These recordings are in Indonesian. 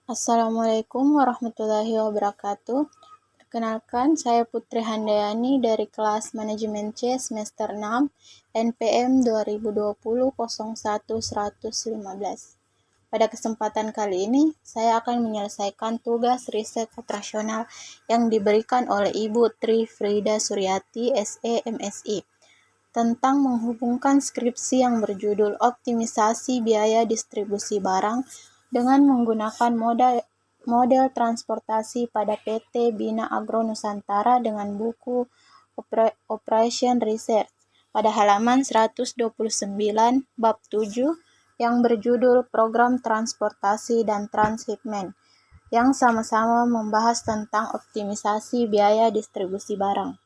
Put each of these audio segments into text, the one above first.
Assalamualaikum warahmatullahi wabarakatuh. Perkenalkan, saya Putri Handayani dari kelas Manajemen C semester 6 NPM 2020-01-115. Pada kesempatan kali ini, saya akan menyelesaikan tugas riset operasional yang diberikan oleh Ibu Tri Frida Suryati, SE MSI, tentang menghubungkan skripsi yang berjudul Optimisasi Biaya Distribusi Barang dengan menggunakan model transportasi pada PT Bina Agro Nusantara dengan buku Operation Research pada halaman 129 bab 7 yang berjudul Program Transportasi dan Transhipment, yang sama-sama membahas tentang optimisasi biaya distribusi barang.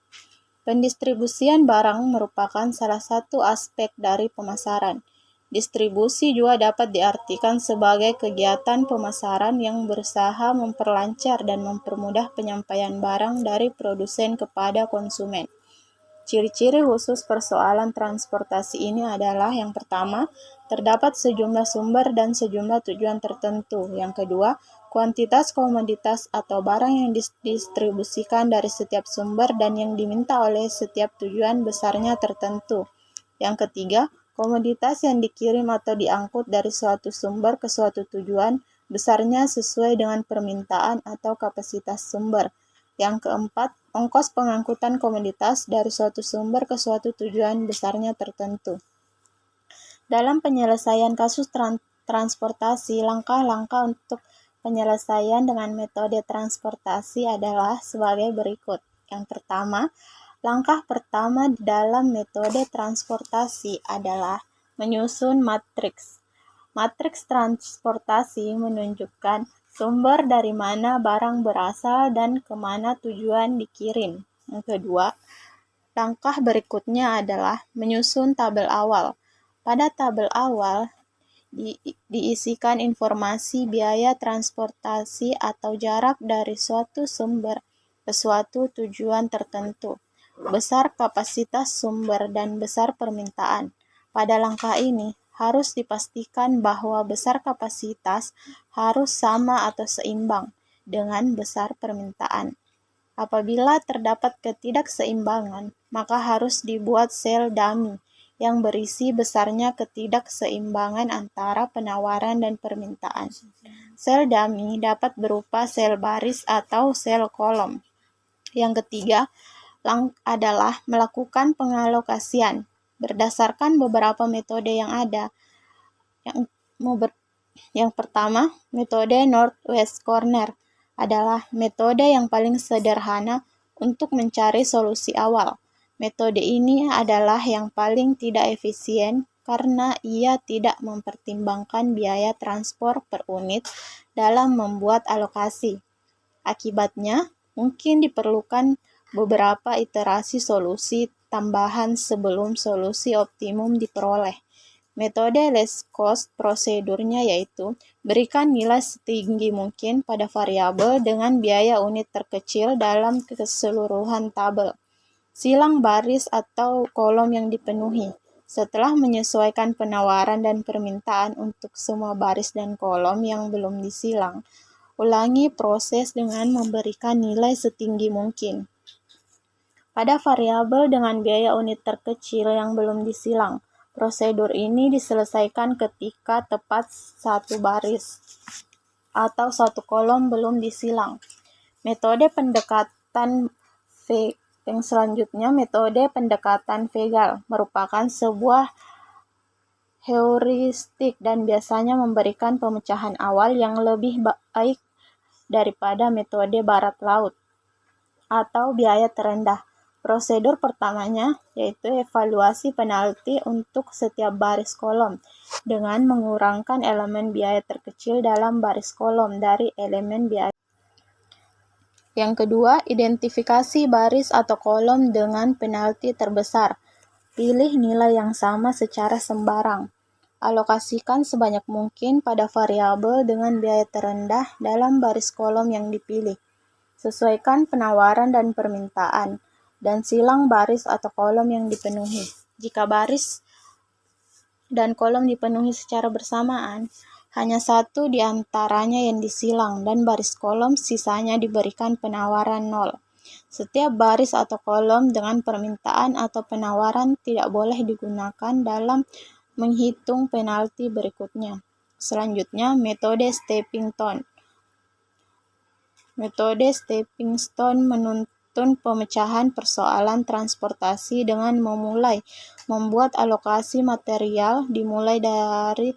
Pendistribusian barang merupakan salah satu aspek dari pemasaran. Distribusi juga dapat diartikan sebagai kegiatan pemasaran yang berusaha memperlancar dan mempermudah penyampaian barang dari produsen kepada konsumen. Ciri-ciri khusus persoalan transportasi ini adalah: yang pertama, terdapat sejumlah sumber dan sejumlah tujuan tertentu. Yang kedua, kuantitas komoditas atau barang yang didistribusikan dari setiap sumber dan yang diminta oleh setiap tujuan besarnya tertentu. Yang ketiga, komoditas yang dikirim atau diangkut dari suatu sumber ke suatu tujuan besarnya sesuai dengan permintaan atau kapasitas sumber. Yang keempat, ongkos pengangkutan komoditas dari suatu sumber ke suatu tujuan besarnya tertentu. Dalam penyelesaian kasus transportasi, langkah-langkah untuk penyelesaian dengan metode transportasi adalah sebagai berikut. Yang pertama, langkah pertama dalam metode transportasi adalah menyusun matriks. Matriks transportasi menunjukkan sumber dari mana barang berasal dan kemana tujuan dikirim. Yang kedua, langkah berikutnya adalah menyusun tabel awal. Pada tabel awal diisikan informasi biaya transportasi atau jarak dari suatu sumber ke suatu tujuan tertentu, besar kapasitas sumber, dan besar permintaan. Pada langkah ini, harus dipastikan bahwa besar kapasitas harus sama atau seimbang dengan besar permintaan. Apabila terdapat ketidakseimbangan, maka harus dibuat sel dummy yang berisi besarnya ketidakseimbangan antara penawaran dan permintaan. Sel dummy dapat berupa sel baris atau sel kolom. Yang ketiga adalah melakukan pengalokasian berdasarkan beberapa metode yang ada. Yang pertama, metode Northwest Corner adalah metode yang paling sederhana untuk mencari solusi awal. Metode ini adalah yang paling tidak efisien karena ia tidak mempertimbangkan biaya transport per unit dalam membuat alokasi. Akibatnya, mungkin diperlukan beberapa iterasi solusi tambahan sebelum solusi optimum diperoleh. Metode least cost prosedurnya yaitu berikan nilai setinggi mungkin pada variabel dengan biaya unit terkecil dalam keseluruhan tabel. Silang baris atau kolom yang dipenuhi. Setelah menyesuaikan penawaran dan permintaan untuk semua baris dan kolom yang belum disilang, ulangi proses dengan memberikan nilai setinggi mungkin pada variabel dengan biaya unit terkecil yang belum disilang. Prosedur ini diselesaikan ketika tepat satu baris atau satu kolom belum disilang. Metode pendekatan yang selanjutnya, metode pendekatan Vegal merupakan sebuah heuristik dan biasanya memberikan pemecahan awal yang lebih baik daripada metode barat laut atau biaya terendah. Prosedur pertamanya yaitu evaluasi penalti untuk setiap baris kolom dengan mengurangkan elemen biaya terkecil dalam baris kolom dari elemen biaya. Yang kedua, identifikasi baris atau kolom dengan penalti terbesar. Pilih nilai yang sama secara sembarang. Alokasikan sebanyak mungkin pada variabel dengan biaya terendah dalam baris kolom yang dipilih. Sesuaikan penawaran dan permintaan, dan silang baris atau kolom yang dipenuhi. Jika baris dan kolom dipenuhi secara bersamaan, Hanya satu di antaranya yang disilang dan baris kolom sisanya diberikan penawaran 0. Setiap baris atau kolom dengan permintaan atau penawaran tidak boleh digunakan dalam menghitung penalti berikutnya. Selanjutnya, metode stepping stone. Metode stepping stone menuntun pemecahan persoalan transportasi dengan membuat alokasi material dimulai dari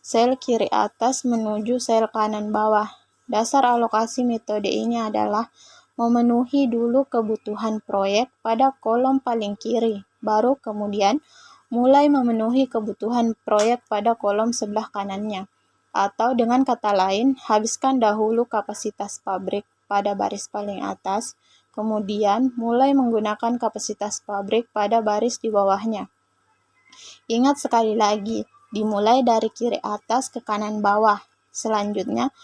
sel kiri atas menuju sel kanan bawah. Dasar alokasi metode ini adalah memenuhi dulu kebutuhan proyek pada kolom paling kiri, baru kemudian mulai memenuhi kebutuhan proyek pada kolom sebelah kanannya. Atau dengan kata lain, habiskan dahulu kapasitas pabrik pada baris paling atas, kemudian mulai menggunakan kapasitas pabrik pada baris di bawahnya. Ingat sekali lagi, dimulai dari kiri atas ke kanan bawah. Selanjutnya,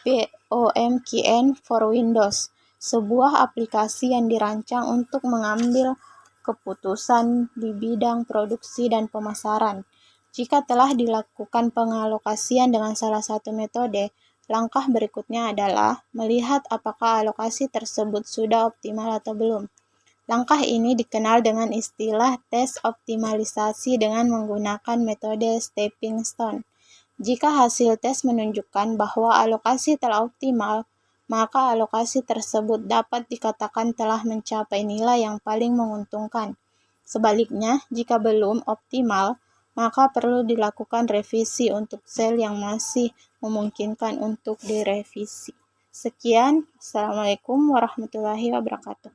POMQN for Windows, sebuah aplikasi yang dirancang untuk mengambil keputusan di bidang produksi dan pemasaran. Jika telah dilakukan pengalokasian dengan salah satu metode, langkah berikutnya adalah melihat apakah alokasi tersebut sudah optimal atau belum. Langkah ini dikenal dengan istilah tes optimalisasi dengan menggunakan metode stepping stone. Jika hasil tes menunjukkan bahwa alokasi telah optimal, maka alokasi tersebut dapat dikatakan telah mencapai nilai yang paling menguntungkan. Sebaliknya, jika belum optimal, maka perlu dilakukan revisi untuk sel yang masih memungkinkan untuk direvisi. Sekian, Assalamualaikum warahmatullahi wabarakatuh.